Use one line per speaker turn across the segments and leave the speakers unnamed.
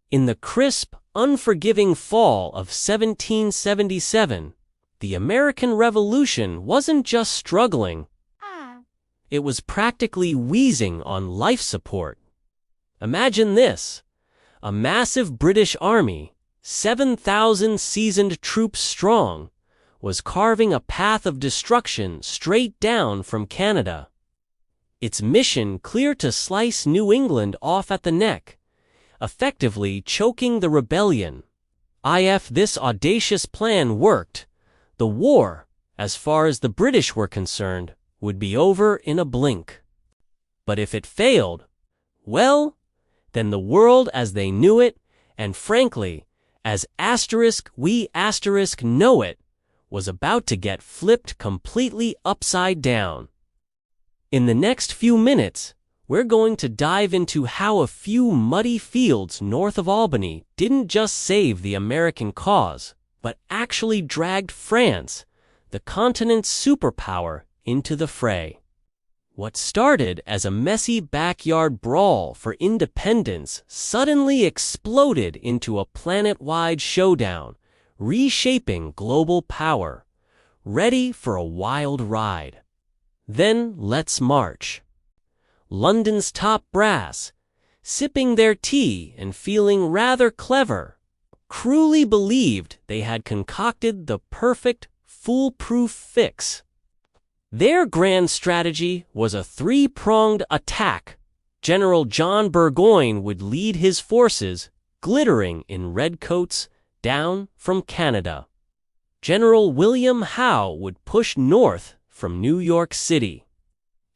In the crisp, unforgiving fall of 1777, the American Revolution wasn't just struggling. It was practically wheezing on life support. Imagine this: a massive British army, 7,000 seasoned troops strong, was carving a path of destruction straight down from Canada. Its mission clear to slice New England off at the neck, effectively choking the rebellion. If this audacious plan worked, the war, as far as the British were concerned, would be over in a blink. But if it failed, well, then the world as they knew it, and frankly, as we know it, was about to get flipped completely upside down. In the next few minutes, we're going to dive into how a few muddy fields north of Albany didn't just save the American cause, but actually dragged France, the continent's superpower, into the fray. What started as a messy backyard brawl for independence suddenly exploded into a planet-wide showdown, reshaping global power. Ready for a wild ride? Then let's march. London's top brass, sipping their tea and feeling rather clever, cruelly believed they had concocted the perfect, foolproof fix. Their grand strategy was a three-pronged attack. General John Burgoyne would lead his forces, glittering in redcoats, down from Canada. General William Howe would push north from New York City,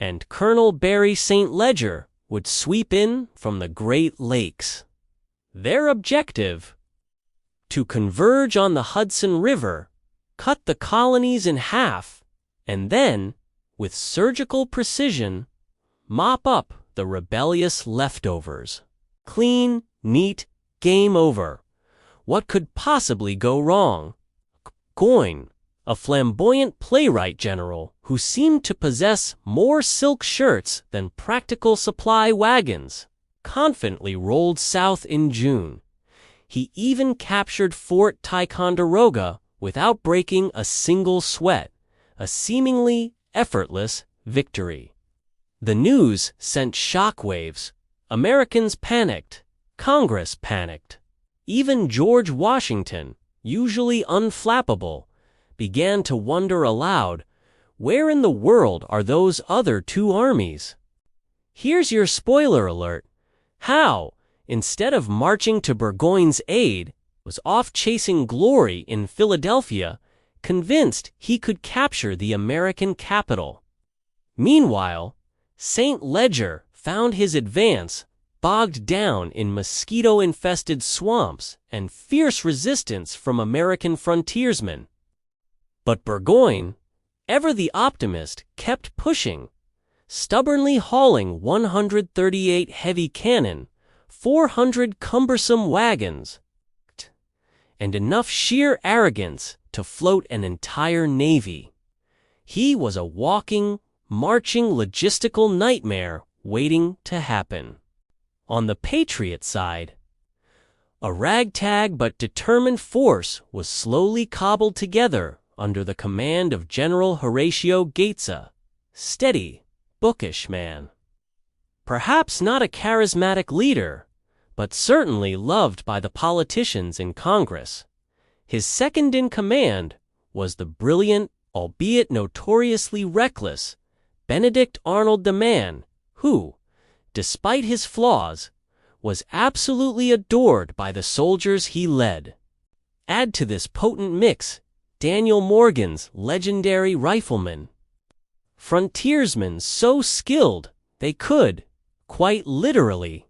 and Colonel Barry St. Ledger would sweep in from the Great Lakes. Their objective? To converge on the Hudson River, cut the colonies in half, and then, with surgical precision, mop up the rebellious leftovers. Clean, neat, game over. What could possibly go wrong? Burgoyne, a flamboyant playwright general who seemed to possess more silk shirts than practical supply wagons, confidently rolled south in June. He even captured Fort Ticonderoga without breaking a single sweat, a seemingly effortless victory. The news sent shockwaves. Americans panicked. Congress panicked. Even George Washington, usually unflappable, began to wonder aloud, where in the world are those other two armies? Here's your spoiler alert. Howe, instead of marching to Burgoyne's aid, was off chasing glory in Philadelphia, convinced he could capture the American capital. Meanwhile, St. Ledger found his advance bogged down in mosquito-infested swamps and fierce resistance from American frontiersmen. But Burgoyne, ever the optimist, kept pushing, stubbornly hauling 138 heavy cannon, 400 cumbersome wagons, and enough sheer arrogance to float an entire navy. He was a walking, marching logistical nightmare waiting to happen. On the Patriot side, a ragtag but determined force was slowly cobbled together under the command of General Horatio Gates, a steady, bookish man. Perhaps not a charismatic leader, but certainly loved by the politicians in Congress. His second in command was the brilliant, albeit notoriously reckless, Benedict Arnold, the man who, despite his flaws, was absolutely adored by the soldiers he led. Add to this potent mix Daniel Morgan's legendary riflemen, frontiersmen so skilled they could, quite literally,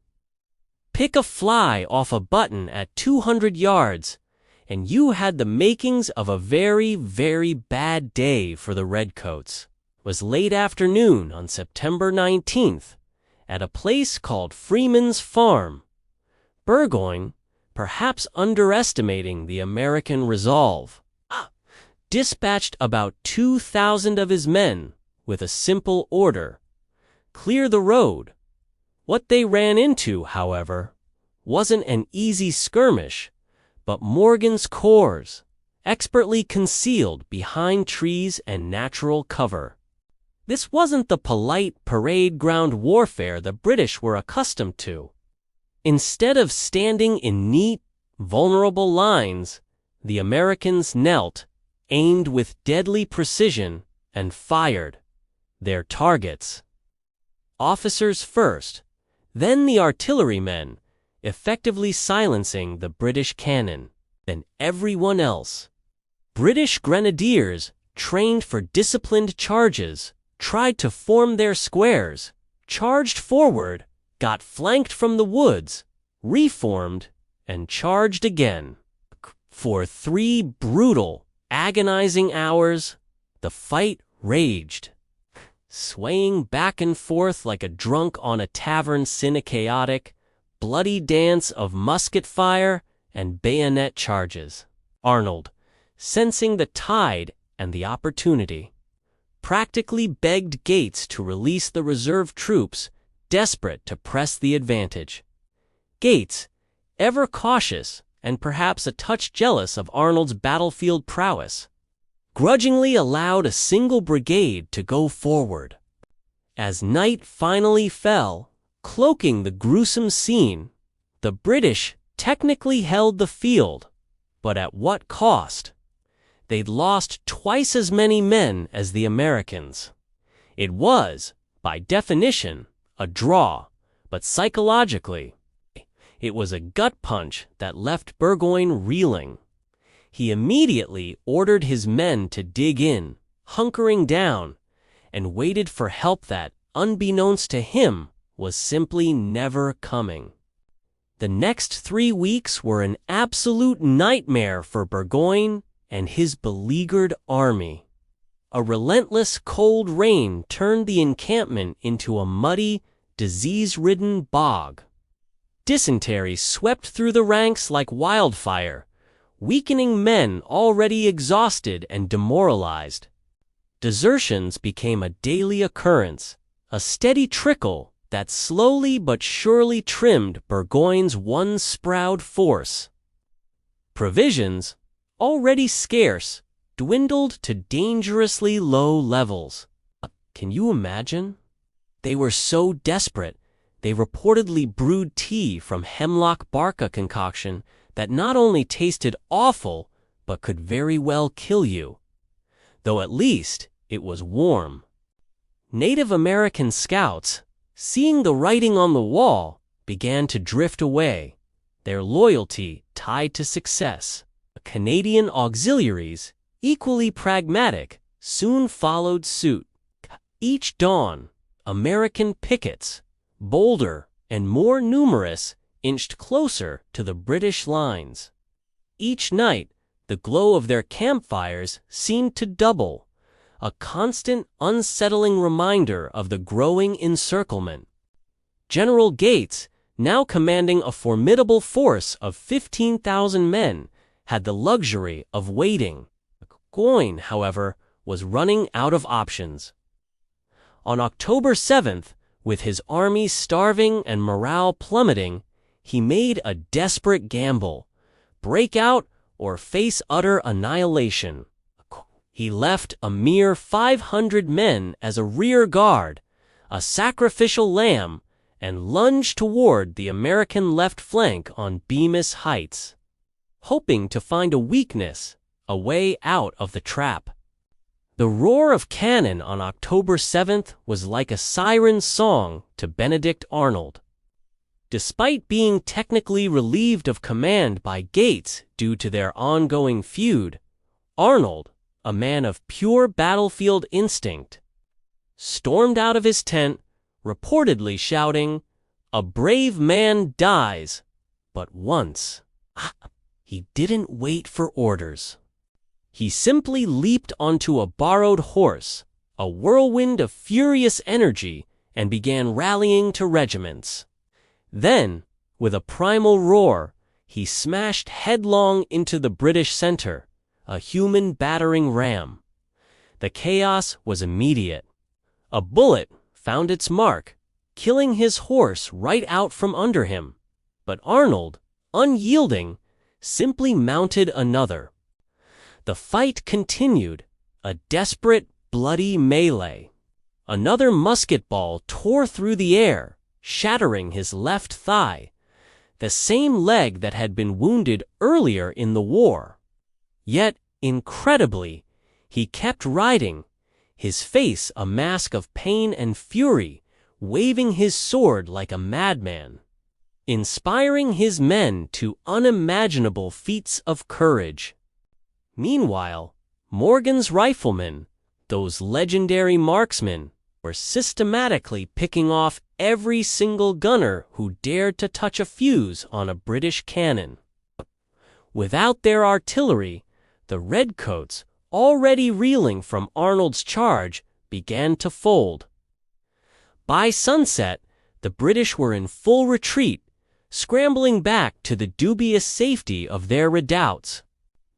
pick a fly off a button at 200 yards, and you had the makings of a very, very bad day for the Redcoats. It was late afternoon on September 19th, at a place called Freeman's Farm. Burgoyne, perhaps underestimating the American resolve, dispatched about 2,000 of his men with a simple order: clear the road. What they ran into, however, wasn't an easy skirmish, but Morgan's corps, expertly concealed behind trees and natural cover. This wasn't the polite parade ground warfare the British were accustomed to. Instead of standing in neat, vulnerable lines, the Americans knelt, aimed with deadly precision, and fired their targets. Officers first, then the artillerymen, effectively silencing the British cannon, then everyone else. British grenadiers, trained for disciplined charges, tried to form their squares, charged forward, got flanked from the woods, reformed, and charged again. For 3 brutal, agonizing hours, the fight raged, swaying back and forth like a drunk on a tavern chaotic, bloody dance of musket fire and bayonet charges. Arnold, sensing the tide and the opportunity, practically begged Gates to release the reserve troops, desperate to press the advantage. Gates, ever cautious and perhaps a touch jealous of Arnold's battlefield prowess, grudgingly allowed a single brigade to go forward. As night finally fell, cloaking the gruesome scene, the British technically held the field, but at what cost? They'd lost twice as many men as the Americans. It was, by definition, a draw, but psychologically, it was a gut punch that left Burgoyne reeling. He immediately ordered his men to dig in, hunkering down, and waited for help that, unbeknownst to him, was simply never coming. The next 3 weeks were an absolute nightmare for Burgoyne and his beleaguered army. A relentless cold rain turned the encampment into a muddy, disease-ridden bog. Dysentery swept through the ranks like wildfire, weakening men already exhausted and demoralized. Desertions became a daily occurrence, a steady trickle that slowly but surely trimmed Burgoyne's one-sprout force. Provisions, already scarce, dwindled to dangerously low levels. Can you imagine? They were so desperate, they reportedly brewed tea from hemlock bark, a concoction that not only tasted awful, but could very well kill you. Though at least it was warm. Native American scouts, seeing the writing on the wall, began to drift away, their loyalty tied to success. Canadian auxiliaries, equally pragmatic, soon followed suit. Each dawn, American pickets, bolder and more numerous, inched closer to the British lines. Each night, the glow of their campfires seemed to double, a constant, unsettling reminder of the growing encirclement. General Gates, now commanding a formidable force of 15,000 men, had the luxury of waiting. Burgoyne, however, was running out of options. On October 7th, with his army starving and morale plummeting, he made a desperate gamble: break out or face utter annihilation. He left a mere 500 men as a rear guard, a sacrificial lamb, and lunged toward the American left flank on Bemis Heights, hoping to find a weakness, a way out of the trap. The roar of cannon on October 7th was like a siren song to Benedict Arnold. Despite being technically relieved of command by Gates due to their ongoing feud, Arnold, a man of pure battlefield instinct, stormed out of his tent, reportedly shouting, "A brave man dies but once." He didn't wait for orders. He simply leaped onto a borrowed horse, a whirlwind of furious energy, and began rallying to regiments. Then, with a primal roar, he smashed headlong into the British center, a human battering ram. The chaos was immediate. A bullet found its mark, killing his horse right out from under him. but Arnold, unyielding, simply mounted another. The fight continued, a desperate, bloody melee. Another musket ball tore through the air, shattering his left thigh, the same leg that had been wounded earlier in the war. Yet, incredibly, he kept riding, his face a mask of pain and fury, waving his sword like a madman, inspiring his men to unimaginable feats of courage. Meanwhile, Morgan's riflemen, those legendary marksmen, were systematically picking off every single gunner who dared to touch a fuse on a British cannon. Without their artillery, the redcoats, already reeling from Arnold's charge, began to fold. By sunset, the British were in full retreat, scrambling back to the dubious safety of their redoubts.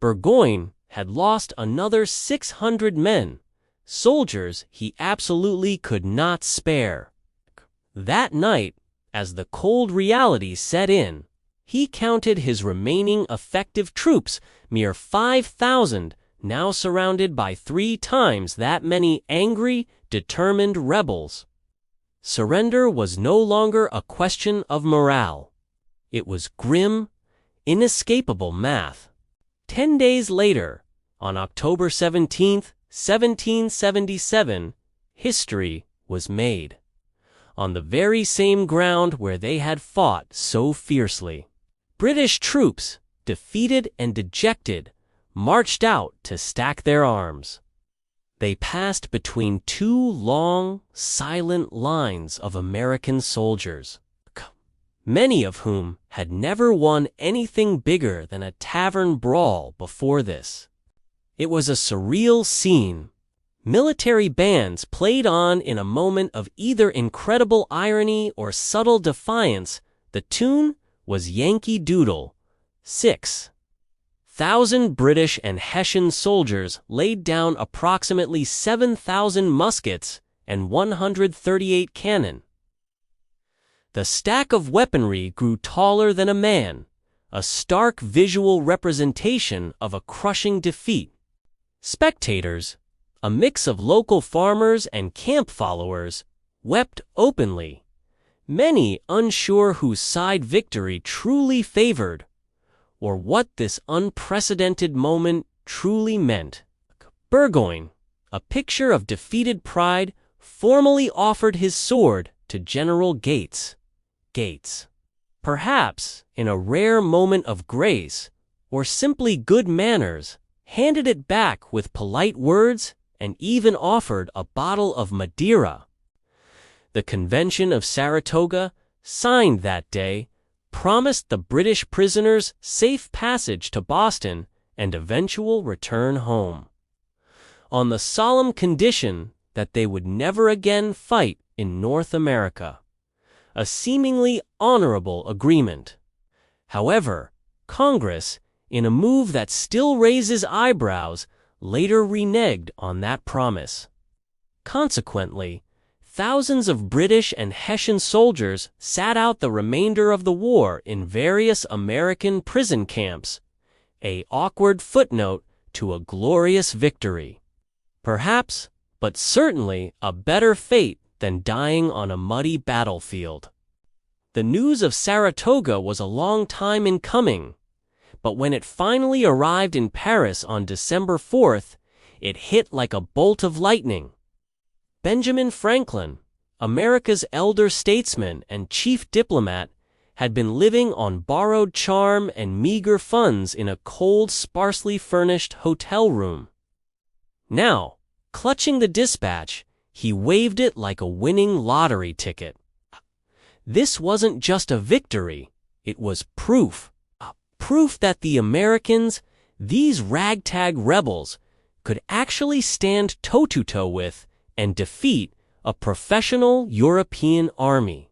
Burgoyne had lost another 600 men, soldiers he absolutely could not spare. That night, as the cold reality set in, he counted his remaining effective troops, mere 5,000, now surrounded by 3 times that many angry, determined rebels. Surrender was no longer a question of morale. It was grim, inescapable math. 10 days later, on October 17, 1777, history was made. On the very same ground where they had fought so fiercely. British troops, defeated and dejected, marched out to stack their arms. They passed between 2 long, silent lines of American soldiers, many of whom had never won anything bigger than a tavern brawl before this. It was a surreal scene. Military bands played on in a moment of either incredible irony or subtle defiance. The tune was Yankee Doodle. 6,000 British and Hessian soldiers laid down approximately 7,000 muskets and 138 cannon. The stack of weaponry grew taller than a man, a stark visual representation of a crushing defeat. Spectators, a mix of local farmers and camp followers, wept openly, many unsure whose side victory truly favored, or what this unprecedented moment truly meant. Burgoyne, a picture of defeated pride, formally offered his sword to General Gates. Perhaps, in a rare moment of grace, or simply good manners, handed it back with polite words and even offered a bottle of Madeira. The Convention of Saratoga, signed that day, promised the British prisoners safe passage to Boston and eventual return home, on the solemn condition that they would never again fight in North America. A seemingly honorable agreement. However, Congress, in a move that still raises eyebrows, later reneged on that promise. Consequently, thousands of British and Hessian soldiers sat out the remainder of the war in various American prison camps, an awkward footnote to a glorious victory. Perhaps, but certainly, a better fate than dying on a muddy battlefield. The news of Saratoga was a long time in coming, but when it finally arrived in Paris on December 4th, it hit like a bolt of lightning. Benjamin Franklin, America's elder statesman and chief diplomat, had been living on borrowed charm and meager funds in a cold, sparsely furnished hotel room. Now, clutching the dispatch, he waved it like a winning lottery ticket. This wasn't just a victory, it was proof. Proof that the Americans, these ragtag rebels, could actually stand toe-to-toe with and defeat a professional European army.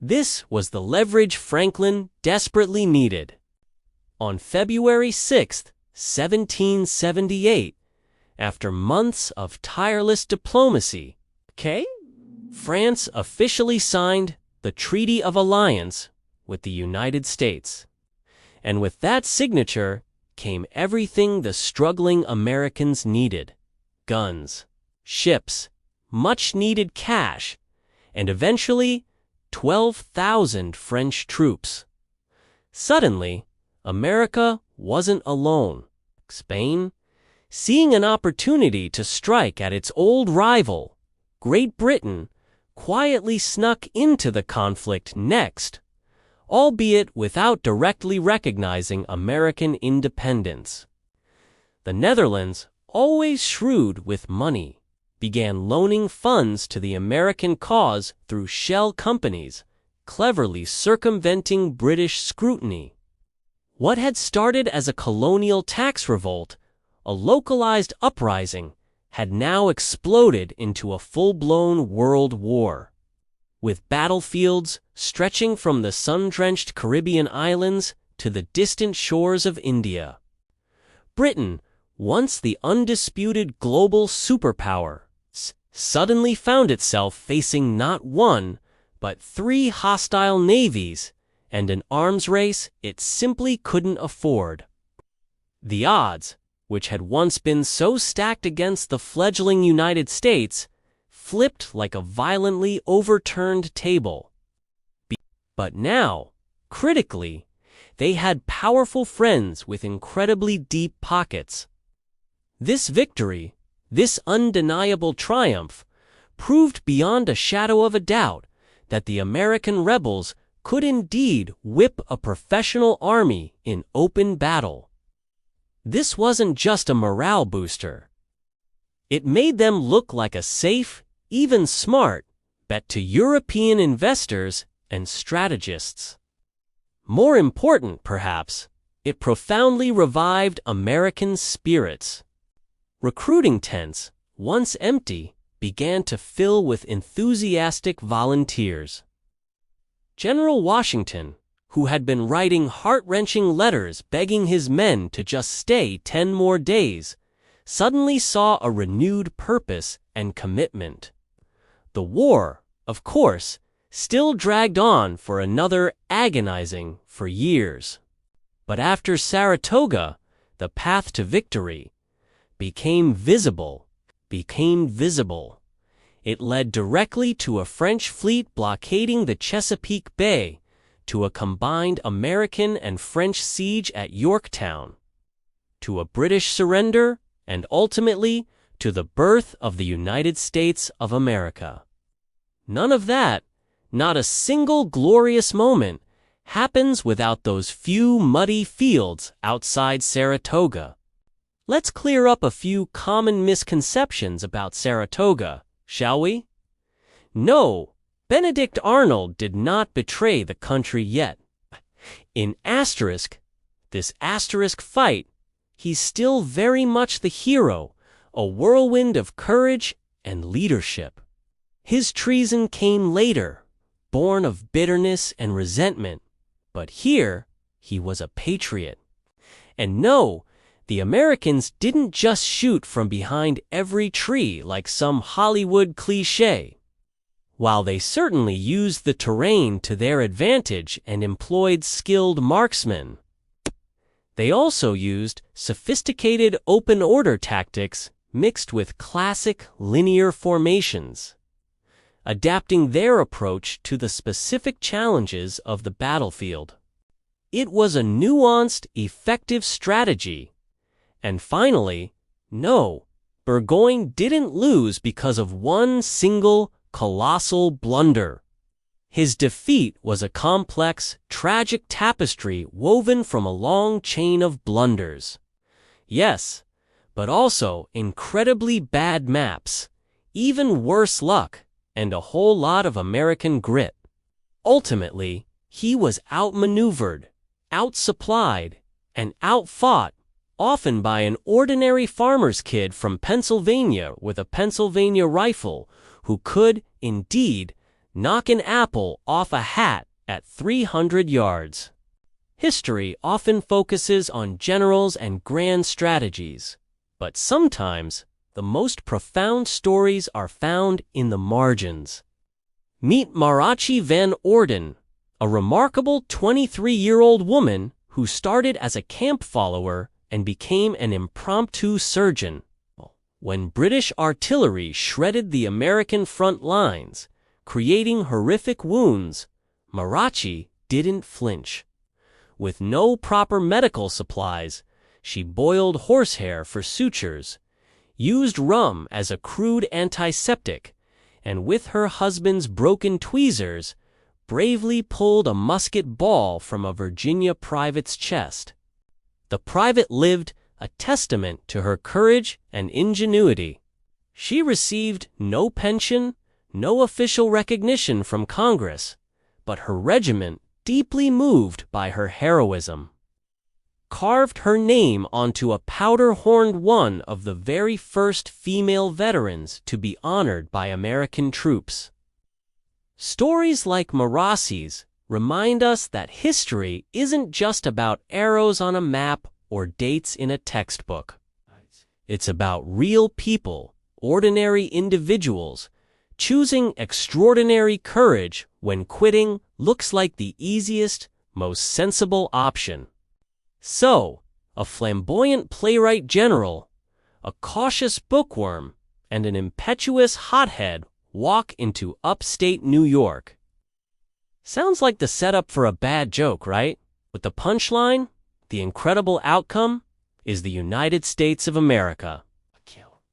This was the leverage Franklin desperately needed. On February 6, 1778, after months of tireless diplomacy, France officially signed the Treaty of Alliance with the United States. And with that signature came everything the struggling Americans needed: guns, ships, much-needed cash, and eventually 12,000 French troops. Suddenly, America wasn't alone. Spain, seeing an opportunity to strike at its old rival, Great Britain, quietly snuck into the conflict next, albeit without directly recognizing American independence. The Netherlands, always shrewd with money, began loaning funds to the American cause through shell companies, cleverly circumventing British scrutiny. What had started as a colonial tax revolt, a localized uprising, had now exploded into a full-blown world war. With battlefields stretching from the sun-drenched Caribbean islands to the distant shores of India. Britain, once the undisputed global superpower, suddenly found itself facing not one, but 3 hostile navies and an arms race it simply couldn't afford. The odds, which had once been so stacked against the fledgling United States, flipped like a violently overturned table. But now, critically, they had powerful friends with incredibly deep pockets. This victory, this undeniable triumph, proved beyond a shadow of a doubt that the American rebels could indeed whip a professional army in open battle. This wasn't just a morale booster. It made them look like a safe, even smart, bet to European investors and strategists. More important, perhaps, it profoundly revived American spirits. Recruiting tents, once empty, began to fill with enthusiastic volunteers. General Washington, who had been writing heart-wrenching letters begging his men to just stay 10 more days, suddenly saw a renewed purpose and commitment. The war, of course, still dragged on for another agonizing for years. But after Saratoga, the path to victory became visible. It led directly to a French fleet blockading the Chesapeake Bay, to a combined American and French siege at Yorktown, to a British surrender, and ultimately to the birth of the United States of America. None of that, not a single glorious moment, happens without those few muddy fields outside Saratoga. Let's clear up a few common misconceptions about Saratoga, shall we? No, Benedict Arnold did not betray the country yet. In this asterisk fight, he's still very much the hero, a whirlwind of courage and leadership. His treason came later, born of bitterness and resentment, but here he was a patriot. And no, the Americans didn't just shoot from behind every tree like some Hollywood cliché. While they certainly used the terrain to their advantage and employed skilled marksmen, they also used sophisticated open order tactics mixed with classic linear formations, adapting their approach to the specific challenges of the battlefield. It was a nuanced, effective strategy. And finally, no, Burgoyne didn't lose because of one single colossal blunder. His defeat was a complex, tragic tapestry woven from a long chain of blunders. Yes, but also incredibly bad maps, even worse luck, and a whole lot of American grit. Ultimately, he was outmaneuvered, outsupplied, and outfought, often by an ordinary farmer's kid from Pennsylvania with a Pennsylvania rifle who could, indeed, knock an apple off a hat at 300 yards. History often focuses on generals and grand strategies, but sometimes the most profound stories are found in the margins. Meet Mariachi van Orden, a remarkable 23-year-old woman who started as a camp follower and became an impromptu surgeon. When British artillery shredded the American front lines, creating horrific wounds, Marachi didn't flinch. With no proper medical supplies, she boiled horsehair for sutures, used rum as a crude antiseptic, and with her husband's broken tweezers, bravely pulled a musket ball from a Virginia private's chest. The private lived a testament to her courage and ingenuity. She received no pension, no official recognition from Congress, but her regiment, deeply moved by her heroism, carved her name onto a powder-horned one of the very first female veterans to be honored by American troops. Stories like Marachi's remind us that history isn't just about arrows on a map or dates in a textbook. It's about real people, ordinary individuals, choosing extraordinary courage when quitting looks like the easiest, most sensible option. So, a flamboyant playwright general, a cautious bookworm, and an impetuous hothead walk into upstate New York. Sounds like the setup for a bad joke, right? With the punchline, the incredible outcome is the United States of America.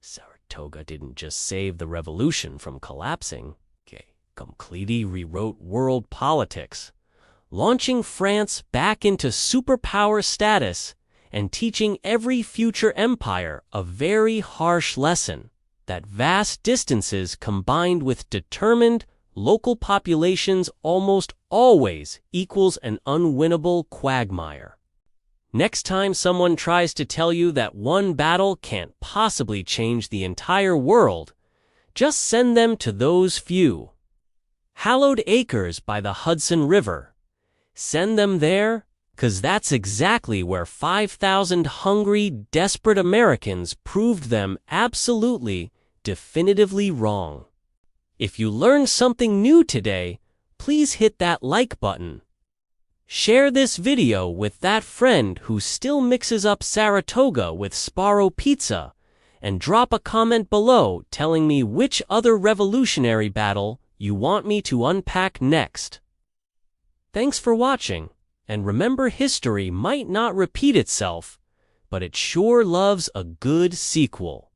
Saratoga didn't just save the revolution from collapsing. Completely rewrote world politics, launching France back into superpower status and teaching every future empire a very harsh lesson that vast distances combined with determined local populations almost always equals an unwinnable quagmire. Next time someone tries to tell you that one battle can't possibly change the entire world, just send them to those few hallowed acres by the Hudson River. Send them there, 'cause that's exactly where 5,000 hungry, desperate Americans proved them absolutely, definitively wrong. If you learned something new today, please hit that like button. Share this video with that friend who still mixes up Saratoga with Sparrow pizza, and drop a comment below telling me which other revolutionary battle you want me to unpack next. Thanks for watching, and remember, history might not repeat itself, but it sure loves a good sequel.